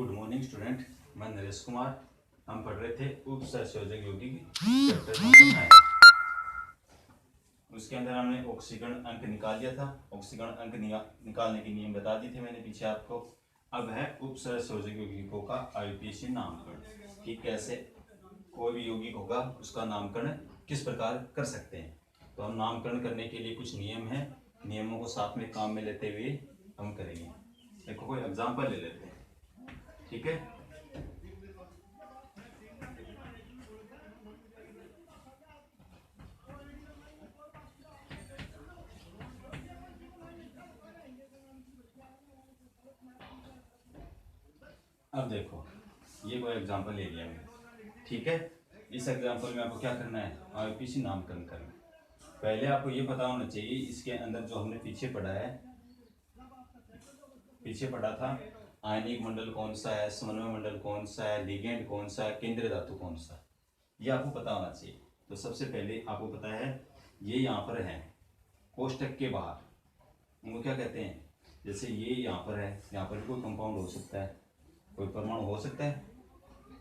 Good morning student, मैं नरेश कुमार। हम पढ़ रहे थे उपसंयोजक यौगिक चैप्टर नंबर 9। उसके अंदर हमने ऑक्सीकरण अंक निकाल लिया था। ऑक्सीकरण अंक निकालने के नियम बता दिए थे मैंने पीछे आपको। अब है उपसंयोजक यौगिकों का आईयूपीएसी नामकरण कि कैसे कोई भी यौगिक होगा उसका नामकरण किस प्रकार कर सकते हैं। तो हम नामकरण करने के लिए कुछ नियम है, नियमों को साथ में काम में लेते हुए हम करेंगे। देखो कोई एग्जाम्पल ले लेते हैं, ठीक है। अब देखो ये कोई एग्जाम्पल ले लिया मैंने, ठीक है। इस एग्जाम्पल में आपको क्या करना है, आईयूपीएसी नामकरण करना है। पहले आपको ये पता होना चाहिए इसके अंदर जो हमने पीछे पढ़ा था आयनिक मंडल कौन सा है, समन्वय मंडल कौन सा है, लिगेंड कौन सा है, केंद्रीय धातु कौन सा है, ये आपको पता होना चाहिए। तो सबसे पहले आपको पता है ये यहाँ पर है कोष्टक के बाहर, उनको क्या कहते हैं, जैसे ये यहाँ पर है, यहाँ पर कोई कंपाउंड हो सकता है, कोई परमाणु हो सकता है,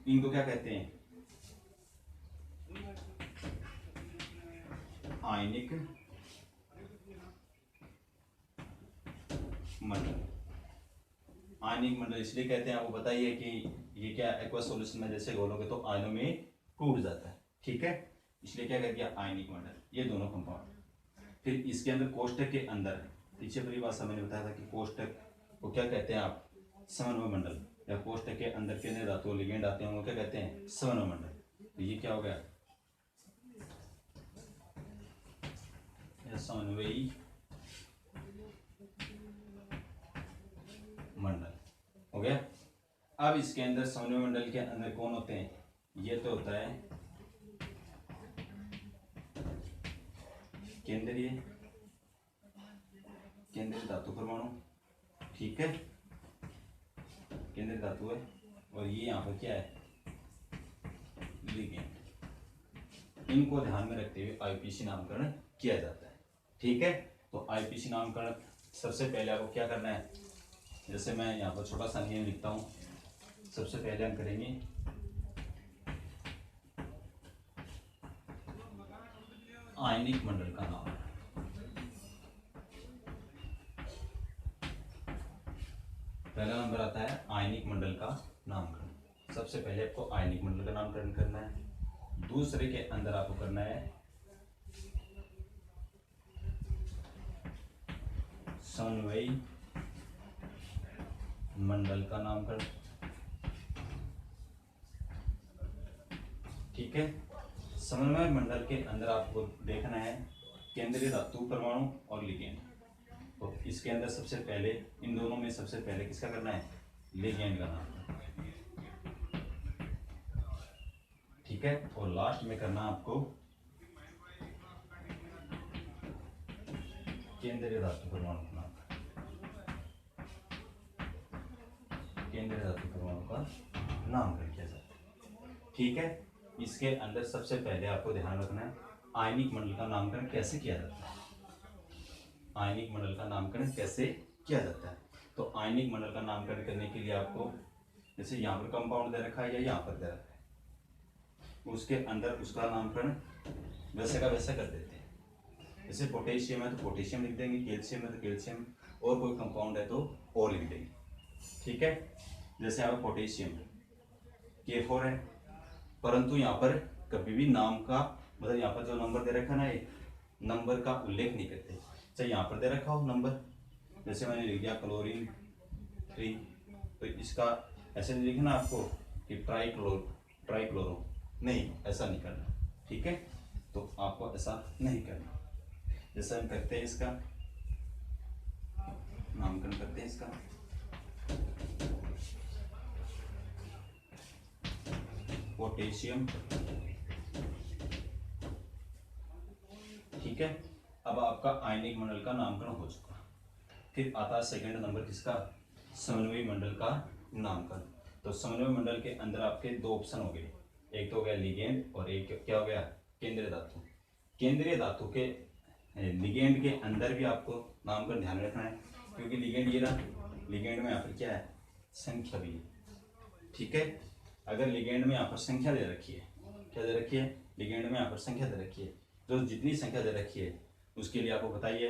इनको क्या कहते हैं, आयनिक मंडल। आयनिक मंडल इसलिए कहते हैं, आपको बताइए कि ये क्या एक्वा सॉल्यूशन में जैसे घोलोगे तो आयनों में टूट जाता है, ठीक है। इसलिए क्या कर दिया, आयनिक मंडल, ये दोनों कंपाउंड। फिर इसके अंदर कोष्टक के अंदर पीछे परिभाषा मैंने बताया था कि कोष्टक को क्या कहते हैं आप, समन्वय मंडल, या कोष्टक के अंदर के धातु लिगेंड आते हैं वो क्या कहते हैं, समन्वय मंडल। तो ये क्या हो गया, समन्वयी मंडल हो गया। अब इसके अंदर समन्वय मंडल के अंदर कौन होते हैं, ये तो होता है केंद्रीय धातु परमाणु, ठीक है, केंद्रीय धातु है। और ये यहाँ पर क्या है, लिगेंड। इनको ध्यान में रखते हुए आईयूपीएसी नामकरण किया जाता है, ठीक है। तो आईयूपीएसी नामकरण सबसे पहले आपको क्या करना है, जैसे मैं यहाँ पर छोटा सा नियम लिखता हूँ। सबसे पहले हम करेंगे आयनिक मंडल का नाम। पहला नंबर आता है आयनिक मंडल का नामकरण। सबसे पहले आपको आयनिक मंडल का नामकरण करना है। दूसरे के अंदर आपको करना है समन्वयी मंडल का नामकरण, ठीक है। समन्वय मंडल के अंदर आपको देखना है केंद्रीय धातु परमाणु और लिगेंड। तो इसके अंदर सबसे पहले इन दोनों में सबसे पहले किसका करना है, लिगेंड का नाम, ठीक है। और लास्ट में करना आपको केंद्रीय धातु परमाणु का नाम, केंद्रीय धातु परमाणु का नामकरण किया जाता है, ठीक है। इसके अंदर सबसे पहले आपको ध्यान रखना है आयनिक मंडल का नामकरण कैसे किया जाता है। आयनिक मंडल का नामकरण कैसे किया जाता है, तो आयनिक मंडल का नामकरण करने के लिए आपको जैसे यहाँ पर कंपाउंड दे रखा है या यहाँ पर दे रखा है, उसके अंदर उसका नामकरण वैसे का वैसा कर देते हैं। जैसे पोटेशियम है तो पोटेशियम लिख देंगे, कैल्शियम है तो कैल्शियम, और कोई कंपाउंड है तो और लिख देंगे, ठीक है। जैसे यहाँ पर पोटेशियम K4 है, परंतु यहाँ पर कभी भी नाम का मतलब यहाँ पर जो नंबर दे रखा है ना, ये नंबर का उल्लेख नहीं करते। चाहे यहाँ पर दे रखा हो नंबर, जैसे मैंने लिख दिया क्लोरीन 3, तो इसका ऐसे नहीं लिखना आपको कि ट्राइक्लोरो, नहीं, ऐसा नहीं करना, ठीक है। तो आपको ऐसा नहीं करना। जैसे हम करते हैं इसका नामकरण करते हैं इसका पोटेशियम, ठीक है। अब आपका आयनिक मंडल का नामकरण हो चुका। फिर आता है सेकंड नंबर किसका, समन्वयी मंडल का नामकरण। तो समन्वय मंडल के अंदर आपके दो ऑप्शन हो गए, एक तो हो गया लिगेंड और एक क्या हो गया, केंद्रीय धातु। केंद्रीय धातु के लिगेंड के अंदर भी आपको नामकरण ध्यान रखना है, क्योंकि लिगेंड ये रहा, लिगेंड में यहाँ पर क्या है, संख्या भी है, ठीक है। अगर लिगेंड में यहाँ पर संख्या दे रखी है, क्या दे रखी है, लिगेंड में यहाँ पर संख्या दे रखी है, तो जितनी संख्या दे रखी है उसके लिए आपको बताइए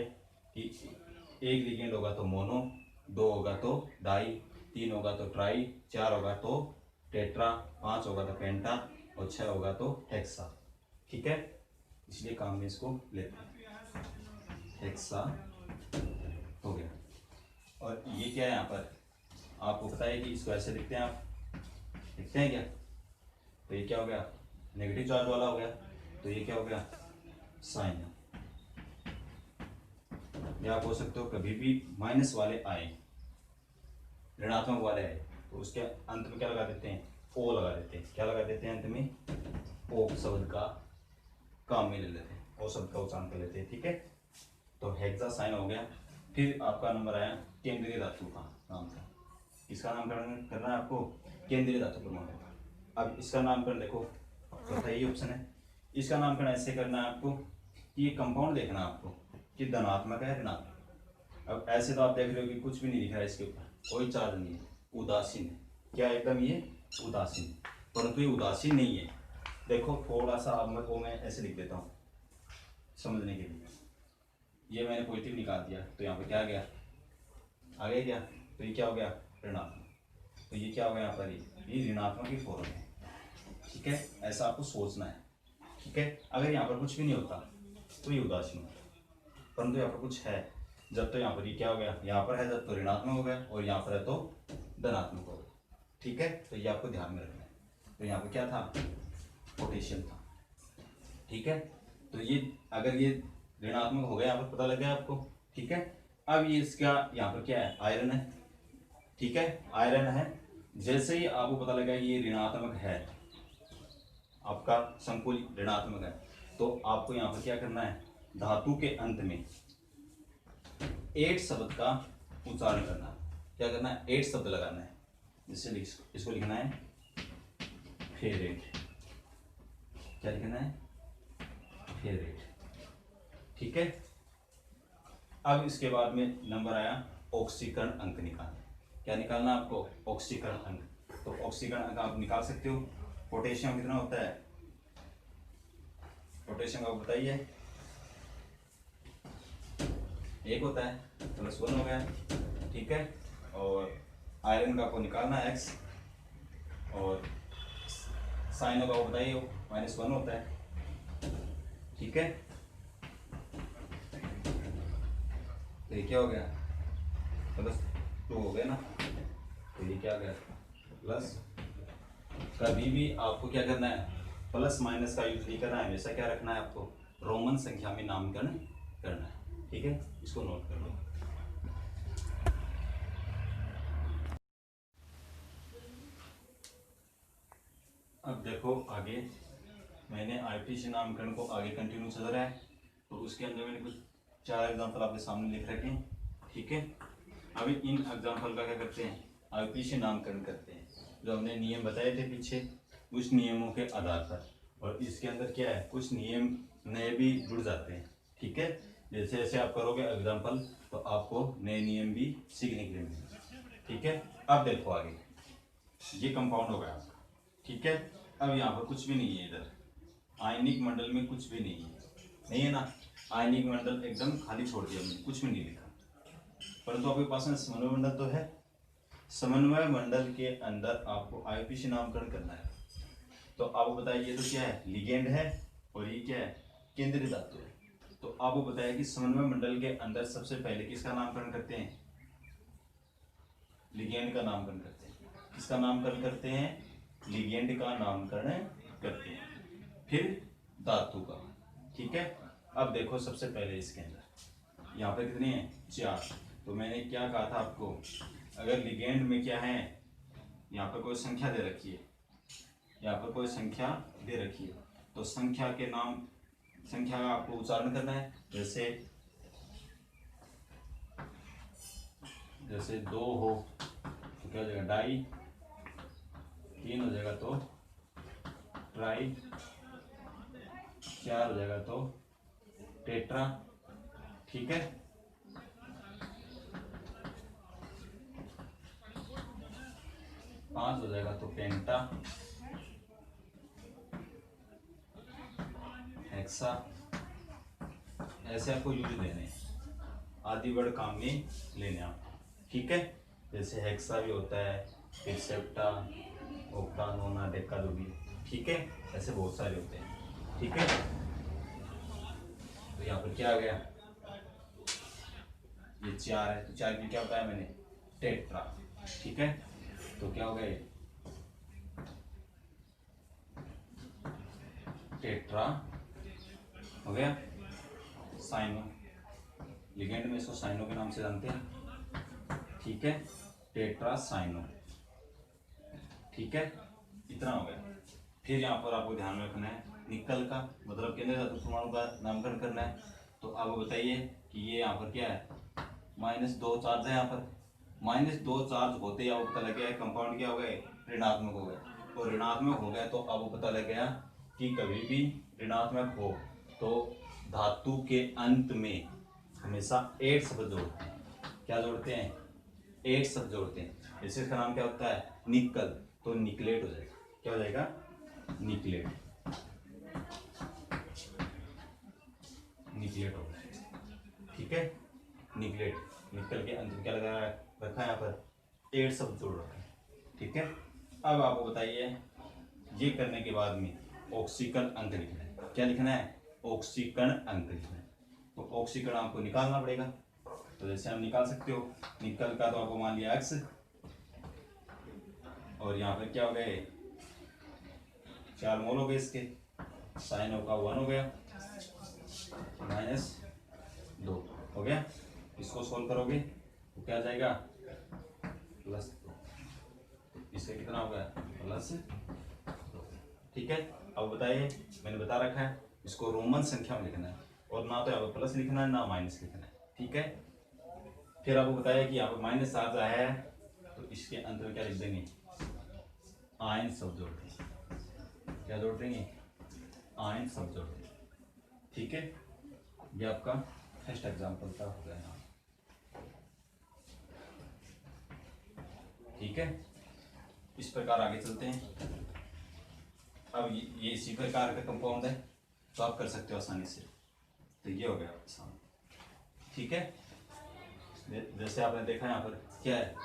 कि एक लिगेंड होगा तो मोनो, 2 होगा तो डाई, 3 होगा तो ट्राई, 4 होगा तो टेट्रा, 5 होगा तो पेंटा और 6 होगा तो हेक्सा। ठीक है, इसलिए काम में इसको लेते हैं, हेक्सा हो गया। और ये क्या है यहाँ पर आपको पता है कि इसको ऐसे लिखते हैं, आप लिखते हैं क्या, तो ये क्या हो गया, नेगेटिव चार्ज वाला हो गया, तो ये क्या हो गया, साइन। या आप हो सकते हो कभी भी माइनस वाले आए, ऋणात्मक वाले आए, तो उसके अंत में क्या लगा देते हैं, ओ लगा देते हैं। क्या लगा देते हैं अंत में, ओ शब्द का काम में ले लेते हैं, ओ शब्द का उच्चारण कर लेते हैं। ठीक है, तो हेक्सा साइन हो गया। फिर आपका नंबर आया केंद्रीय धातु का नाम था, इसका नामकरण करना है आपको, केंद्रीय धातु परमाणु। अब इसका नामकरण देखो, चौथा यही ऑप्शन है, इसका नामकरण ऐसे करना है आपको कि ये कंपाउंड देखना है आपको कि धनात्मक है ऋणात्मक। अब ऐसे तो आप देख रहे हो कि कुछ भी नहीं लिखा है इसके ऊपर, कोई चार्ज नहीं है, उदासीन है, क्या एकदम ये उदासीन है, परंतु ये उदासीन नहीं है। देखो थोड़ा सा अब मैं ऐसे लिख देता हूँ समझने के लिए, ये मैंने पॉजिटिव निकाल दिया तो यहाँ पे क्या आ गया, आगे क्या, तो ये क्या हो गया ऋणात्मक, तो ये क्या हो गया यहाँ पर, ये ऋणात्मक की फॉर्म है। ठीक है, ऐसा आपको सोचना है। ठीक है, अगर यहाँ पर कुछ भी नहीं होता तो ये उदासीन होता, परंतु यहाँ पर कुछ है, जब तो यहाँ पर ये क्या हो गया, यहाँ पर है जब तो ऋणात्मक हो गया, और यहाँ पर है तो धनात्मक हो गया। ठीक है, तो ये आपको ध्यान में रखना है। तो यहाँ पर क्या था, पोटेशियम था। ठीक है, तो ये अगर ये ऋणात्मक हो गया, यहाँ पर पता लग गया आपको। ठीक है, अब ये इसका यहाँ पर क्या है, आयरन है। ठीक है, आयरन है, जैसे ही आपको पता लगा ये ऋणात्मक है, आपका संकुल ऋणात्मक है, तो आपको यहाँ पर क्या करना है, धातु के अंत में 8 शब्द का उच्चारण करना है। क्या करना है, 8 शब्द लगाना है, जिससे इसको लिखना है फेरेट। क्या लिखना है, फेरेट। ठीक है, अब इसके बाद में नंबर आया ऑक्सीकरण अंक निकालना। क्या निकालना आपको, ऑक्सीकरण अंक। तो ऑक्सीकरण अंक आप निकाल सकते हो। पोटेशियम कितना होता है, पोटेशियम का बताइए, 1 होता है, +1 हो गया। ठीक है, और आयरन का आपको निकालना है x, और साइन का बताइए -1 होता है। ठीक है, तो ये क्या हो गया, +2 हो गया ना, तो ये क्या हो गया प्लस। कभी भी आपको क्या करना है, प्लस माइनस का यूज नहीं करना है, हमेशा क्या रखना है आपको, रोमन संख्या में नामकरण करना है। ठीक है, इसको नोट कर लो। अब देखो आगे, मैंने आईपीसी नामकरण को आगे कंटिन्यू चल रहा है, तो उसके अंदर मैंने कुछ 4 एग्जाम्पल आपके सामने लिख रखे हैं। ठीक है, अभी इन एग्जाम्पल का क्या करते हैं, आईपीसी नामकरण करते हैं, जो हमने नियम बताए थे पीछे, उस नियमों के आधार पर। और इसके अंदर क्या है, कुछ नियम नए भी जुड़ जाते हैं। ठीक है, जैसे जैसे आप करोगे एग्जाम्पल, तो आपको नए नियम भी सीखने के लिए मिलेंगे। ठीक है, अब देखो आगे, ये कंपाउंड हो गया आपका। ठीक है, अब यहाँ पर कुछ भी नहीं है, इधर आयनिक मंडल में कुछ भी नहीं है, नहीं है ना, आयनिक मंडल एकदम खाली छोड़ दिया हमने, कुछ भी नहीं लिखा। परंतु आपके पास में समन्वय मंडल तो है, समन्वय मंडल के अंदर आपको आईपीसी नामकरण करना है। तो आपको बताइए, ये तो क्या है, लिगेंड है, और ये क्या है, केंद्रीय धातु है। तो आपको बताया कि समन्वय मंडल के अंदर सबसे पहले किसका नामकरण करते हैं, लिगेंड का नामकरण करते हैं। किसका नामकरण करते हैं, लिगेंड का नामकरण करते हैं, फिर धातु का। ठीक है, अब देखो सबसे पहले इसके अंदर यहाँ पे कितने हैं, 4। तो मैंने क्या कहा था आपको, अगर लिगेंड में क्या है, यहाँ पर कोई संख्या दे रखी है, यहाँ पर कोई संख्या दे रखी है, तो संख्या के नाम, संख्या का आपको उच्चारण करना है। जैसे 2 हो तो क्या हो जाएगा, डाई, 3 हो जाएगा तो ट्राई, 4 हो जाएगा तो टेट्रा। ठीक है, 5 5 हो जाएगा तो पेंटा, हेक्सा, ऐसे आपको यूज देने हैं, आदि वर्ड काम में लेने आप, ठीक है। जैसे हेक्सा भी होता है, फिर सेप्टा, ओक्टा, नोना, डेका, जो भी, ठीक है, ऐसे बहुत सारे होते हैं, ठीक है। तो यहाँ पर क्या आ गया, ये 4 है, तो 4 की क्या बताया मैंने, टेट्रा, ठीक है। तो क्या हो गया ये, टेट्रा हो गया। साइनो, लिगेंड में इसको साइनो के नाम से जानते हैं, ठीक है, टेट्रा साइनो, ठीक है, इतना हो गया। फिर यहाँ पर आपको ध्यान में रखना है निकल का, मतलब केंद्रीय धातु परमाणु का नामकरण करना है। तो आप बताइए कि ये यहाँ पर क्या है, -2 चार्ज है, यहाँ पर -2 चार्ज होते ही आपको पता लग गया है कंपाउंड क्या हो गए, ऋणात्मक हो गए। और ऋणात्मक हो गया तो आपको पता लग गया कि कभी भी ऋणात्मक हो तो धातु के अंत में हमेशा 8 शब्द जोड़ते हैं। क्या जोड़ते हैं, 8 शब्द जोड़ते हैं। जैसे इसका नाम क्या होता है, निकल, तो निकलेट हो जाएगा, क्या हो जाएगा, निकलेट, निकलेट हो जाएगा, ठीक है, निकलेट। निकल के अंत में क्या लगा रखा है, यहाँ पर 8 शब्द जोड़ रखा है, ठीक है। अब आपको बताइए, ये करने के बाद में ऑक्सीकरण अंक लिखना है। क्या लिखना है, ऑक्सीकरण अंक लिखना है। तो ऑक्सीकरण आपको निकालना पड़ेगा। तो जैसे आप निकाल सकते हो, निकल का तो आपको मान लिया x, और यहाँ पर क्या हो गए, 4 मोल हो गए इसके, साइन का 1 हो गया, -2 हो गया। इसको सोल्व करोगे तो क्या आ जाएगा, +2, इससे कितना हो गया, +2, ठीक है। अब बताइए, मैंने बता रखा है इसको रोमन संख्या में लिखना है, और ना तो यहाँ पर प्लस लिखना है ना माइनस लिखना है, ठीक है। फिर आपको बताया कि यहाँ पर माइनस चार्ज आया है, तो इसके अंत में क्या लिख देंगे, आयन शब्द जोड़ देंगे। क्या जोड़ देंगे, आयन शब्द जोड़ देंगे, ठीक है। ये आपका फर्स्ट एग्जाम्पल का हो गया, ठीक है। इस प्रकार आगे चलते हैं। अब ये इसी प्रकार का कंपाउंड है, तो आप कर सकते हो आसानी से। तो ये हो गया आपके सामने, ठीक है। जैसे आपने देखा यहाँ पर क्या है,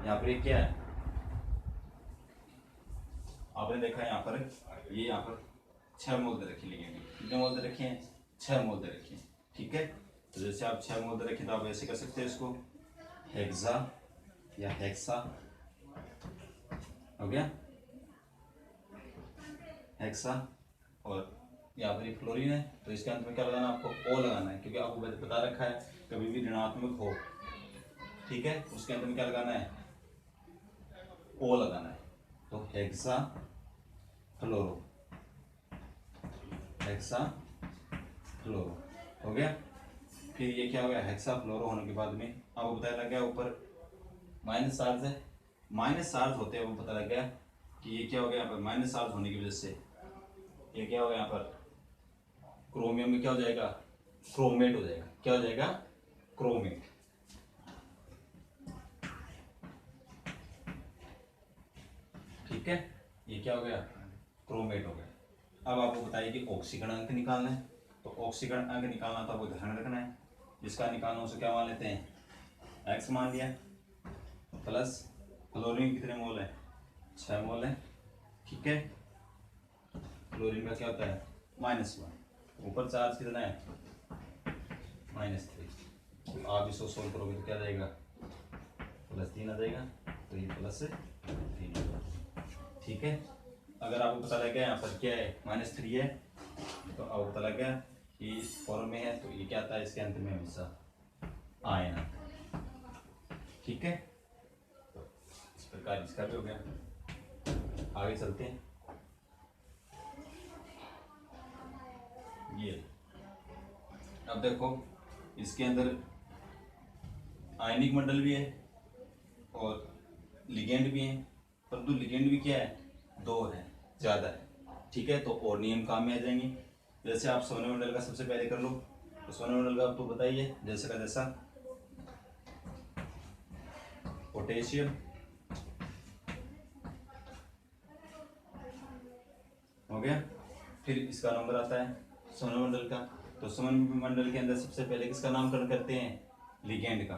यहाँ पर क्या है, आपने देखा यहाँ पर, ये यहाँ पर 6 मोल दे रखी लिगेंड, कितने मोल दे रखे हैं, 6 मोल दे रखे हैं, ठीक है। तो जैसे आप 6 मोल दे रखे, तो आप ऐसे कर सकते हैं इसको, हेक्सा या हेक्सा हो गया, हेक्सा। और यहाँ पर फ्लोरीन है, तो इसके अंत में क्या लगाना, आपको ओ लगाना है, क्योंकि आपको बता रखा है कभी भी ऋणात्मक हो, ठीक है, उसके अंत में क्या लगाना है, ओ लगाना है। तो हेक्सा फ्लोरो, हेक्सा फ्लोरो हो गया। फिर ये क्या हो गया, हेक्सा फ्लोरो होने के बाद में आपको पता लग गया ऊपर माइनस चार्ज है, माइनस चार्ज होते हैं वो पता लग गया कि ये क्या हो गया, यहाँ पर माइनस चार्ज होने की वजह से ये क्या हो गया, यहाँ पर क्रोमियम में क्या हो जाएगा, क्रोमेट हो जाएगा। क्या हो जाएगा, क्रोमेट, ठीक है। ये क्या हो गया, क्रोमेट हो गया। अब आपको बताइए कि ऑक्सीकरण अंक निकालना है। तो ऑक्सीकरण अंक निकालना तो आपको ध्यान रखना है, जिसका निकालना उसे क्या मान लेते हैं, x मान लिया, प्लस क्लोरीन कितने मोल है, 6 मोल है, ठीक है। क्लोरीन का क्या होता है, -1, ऊपर चार्ज कितना है, -3। तो आप इसको सोल्व करोगे तो क्या जाएगा, +3 आ जाएगा, तो ये +3, ठीक है। अगर आपको पता लग गया यहाँ पर क्या है, -3 है, तो आपको पता लग गया कि इस फॉर्म में है, तो ये क्या आता है, इसके अंत में हमेशा आयन आता है, ठीक है। तो इस प्रकार इसका भी हो गया। आगे चलते हैं, ये अब देखो इसके अंदर आयनिक मंडल भी है और लिगेंड भी है, परंतु लिगेंड भी क्या है, 2 है, ज़्यादा है, ठीक है। तो और नियम काम में आ जाएंगे। जैसे आप सौरमंडल का सबसे पहले कर लो, तो सौरमंडल का आपको बताइए, जैसे का जैसा पोटेशियम, हो गया। फिर इसका नंबर आता है समूह का। तो समूह मंडल के अंदर सबसे पहले किसका नामकरण करते हैं? लिगेंड का।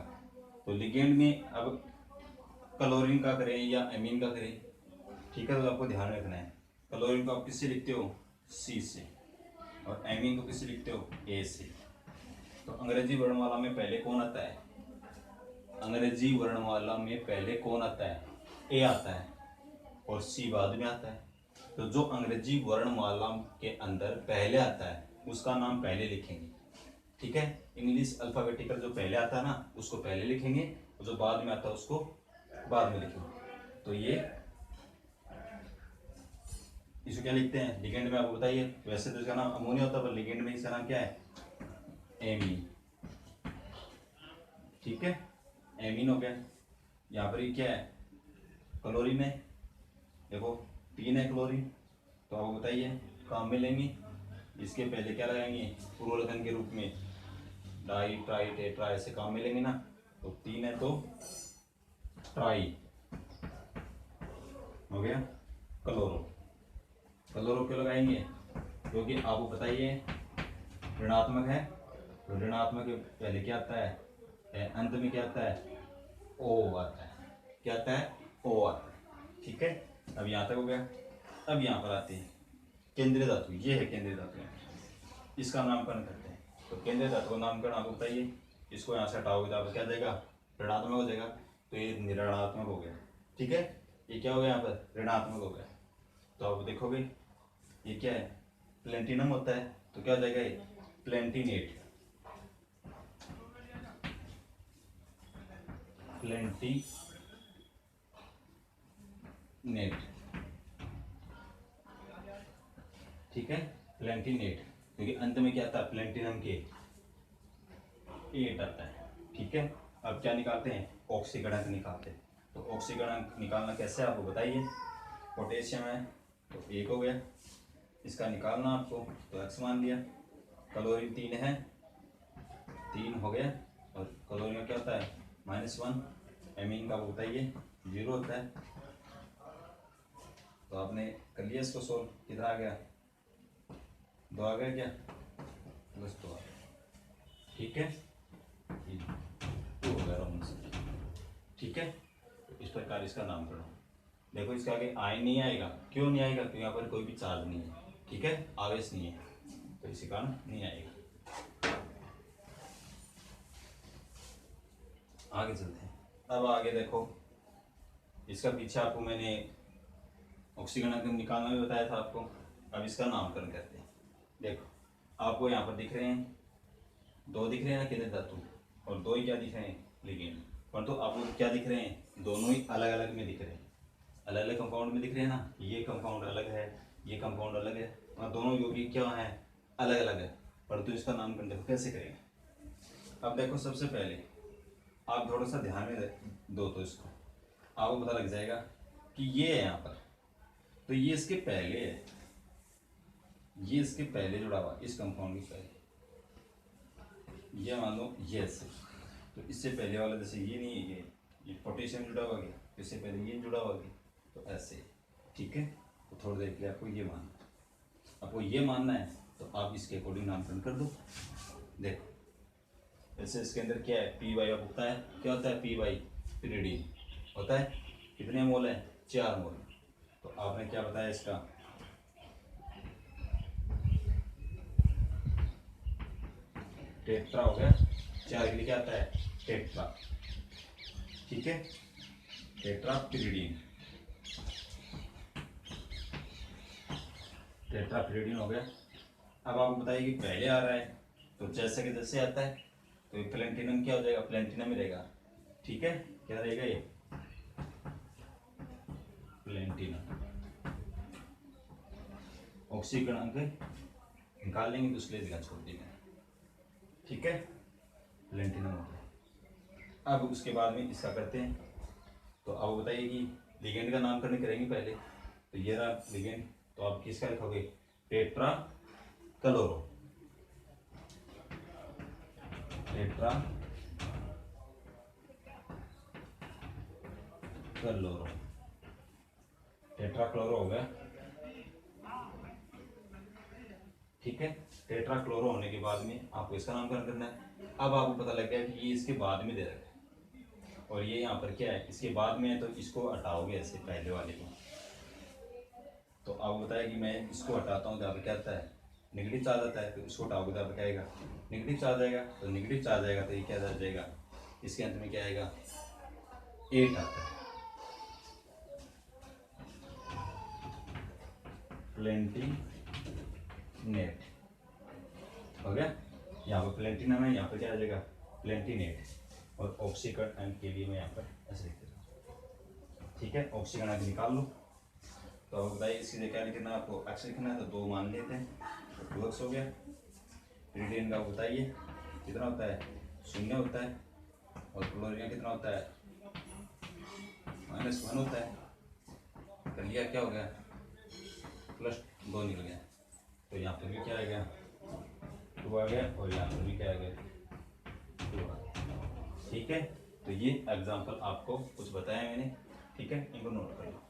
तो लिगेंड में अब क्लोरीन का करें या एमीन का करें, ठीक है, तो आपको ध्यान रखना है। क्लोरीन को आप किससे लिखते हो? सी से, और एमीन को किससे लिखते हो? ए से। तो अंग्रेजी वर्णमाला में पहले कौन आता है? अंग्रेजी वर्णमाला में पहले कौन आता है? ए आता है, और सी बाद में आता है। तो जो अंग्रेजी वर्णमाला के अंदर पहले आता है उसका नाम पहले लिखेंगे, ठीक है। इंग्लिश अल्फाबेटिकल जो पहले आता है ना उसको पहले लिखेंगे, और जो बाद में आता है उसको बाद में लिखेंगे। तो ये इसको क्या लिखते हैं? लिगेंड में आपको बताइए। वैसे तो इसका नाम अमोनिया होता है, पर लिगेंड में इसका नाम क्या है? एमीन, ठीक है। एमीन हो गया। यहाँ पर ये क्या है? क्लोरीन है। देखो 3 है क्लोरीन। तो आपको बताइए काम में लेंगे, इसके पहले क्या लगाएंगे? पूर्वलेखन के रूप में डाई, ट्राई, टेट्रा ऐसे काम में लेंगे ना। तो 3 है तो ट्राई हो गया। क्लोरो, क्लोरो क्यों लगाएंगे? क्योंकि आपको बताइए ऋणात्मक है, तो ऋणात्मक के पहले क्या आता है? अंत में क्या आता है? ओ आता है। क्या आता है? ओ आता है, ठीक है। अब यहाँ तक हो गया। अब यहाँ पर आते हैं केंद्रीय धातु। ये है केंद्रीय धातु, इसका नामकरण करते हैं। तो केंद्रीय धातु का नामकरण आपको बताइए। इसको यहाँ से हटाओगे तो आपको क्या जाएगा? ऋणात्मक हो जाएगा। तो ये ऋणात्मक हो गया, ठीक है। ये क्या हो गया? यहाँ पर ऋणात्मक हो गया। तो आप देखोगे ये क्या है? प्लेटिनम होता है। तो क्या हो जाएगा? ये प्लेटिनेट, प्लेटिनेट, ठीक है। प्लेटिनेट, क्योंकि अंत में क्या आता है? प्लेटिनम के एट आता है, ठीक है। अब क्या निकालते हैं? ऑक्सीकरण निकालते हैं। तो ऑक्सीकरण निकालना कैसे आपको बताइए। पोटेशियम है तो 1 हो गया, इसका निकालना आपको, तो एक्स मान लिया। क्लोरीन 3 है, 3 हो गया। और क्लोरीन का क्या होता है? -1। एमीन का वो बताइए 0 होता है। तो आपने कर लिया इसको सोल्व। कितना आ गया? 2 आ गया क्या? +2 आ गया, ठीक है। 2 हो गया रोमन संख्या, ठीक है। तो इस प्रकार इसका नामकरण। देखो इसके आगे आयन नहीं आएगा। क्यों नहीं आएगा? क्योंकि यहाँ पर कोई भी चार्ज नहीं है, ठीक है, आवेश नहीं है, तो इसी कारण नहीं आएगा। आगे चलते हैं। अब आगे देखो, इसका पीछे आपको मैंने ऑक्सीकरण निकालना भी बताया था आपको। अब इसका नामकरण करते हैं। देखो आपको यहाँ पर दिख रहे हैं 2 दिख रहे हैं ना केंद्रीय धातु, और 2 ही क्या दिख रहे हैं? लिगेंड। परंतु आपको क्या दिख रहे हैं? दोनों ही अलग अलग में दिख रहे हैं, अलग अलग कंपाउंड में दिख रहे हैं ना। ये कंपाउंड अलग है, ये कंपाउंड अलग है, और दोनों यौगिक क्या है? अलग अलग है। परंतु इसका नामकरण देखो कैसे करेंगे। अब देखो सबसे पहले आप थोड़ा सा ध्यान में दो, तो इसको आपको पता लग जाएगा कि ये है यहाँ पर। तो ये इसके पहले है, ये इसके पहले जुड़ा हुआ, इस कंपाउंड के पहले। ये मान लो ये ऐसे, तो इससे पहले वाला जैसे ये नहीं है, ये पोटेशियम जुड़ा हुआ गया, इससे पहले ये जुड़ा हुआ गया, तो ऐसे, ठीक है। तो थोड़ी देर के लिए आपको ये मानना है। आपको ये मानना है तो आप इसके अकॉर्डिंग नामकरण कर दो। देखो जैसे इसके अंदर क्या है? पी वाई होता है। क्या होता है? पी वाई पिरिडीन होता है। कितने मोल है? 4 मोल। तो आपने क्या बताया इसका? टेट्रा हो गया। 4 के लिए क्या आता है? टेट्रा, ठीक है। टेट्रा पिरिडीन, टेट्रा पिरिडीन हो गया। अब आपको बताइए कि पहले आ रहा है, तो जैसे कि जैसे आता है तो प्लेटिनम क्या हो जाएगा? प्लेटिनम ही रहेगा, ठीक है। क्या रहेगा? ये प्लेटिनम। ऑक्सीकरण अंक निकाल लेंगे तो उसके लिए जगह छोड़ देंगे, ठीक है। प्लेटिनम हो गया। अब उसके बाद में इसका करते हैं। तो अब बताइए कि लिगेंड का नामकरण करेंगे पहले। तो ये रहा लिगेंड, तो आप किसका लिखोगे? टेट्रा क्लोरो, टेट्रा क्लोरो, टेट्राक्लोरो हो गया, ठीक है। टेट्राक्लोरो होने के बाद में आपको इसका नामकरण करना है। अब आपको पता लग गया कि ये इसके बाद में दे रखा है और ये यहाँ पर क्या है, इसके बाद में है, तो इसको हटाओगे ऐसे पहले वाले को। तो अब बताया कि मैं इसको हटाता हूँ, तो यहाँ क्या आता है, नेगेटिव चार्ज आता है, तो इसको हटाओगे तो क्या आएगा, नेगेटिव चार्ज आएगा। तो नेगेटिव चार्ज आएगा तो ये क्या आ जाएगा, इसके अंत में क्या आएगा, 8 आता है। प्लेंटिनेट हो गया, यहाँ पर प्लेंटिनम है, यहाँ पर क्या आ जाएगा, प्लेंटिनेट। और ऑक्सीकरण के लिए मैं यहाँ पर ऐसे लिख देता हूँ, ठीक है। ऑक्सीकरण निकाल लो। तो अब बताइए इसकी जगह क्या लिखना है आपको, एक्स लिखना है, तो 2 मान लेते हैं, तो 2x हो गया। प्रीडेन का बताइए कितना होता है, 0 होता है, और क्लोरीन का कितना होता है, -1 होता है। कर लिया, क्या हो गया, +2 निकल गया। तो यहाँ पर भी क्या आ गया, 2 आ गया, और यहाँ पर भी क्या आ गया, 2 आ गया, ठीक है। तो ये एग्जाम्पल आपको कुछ बताया मैंने, ठीक है, इनको नोट कर लो।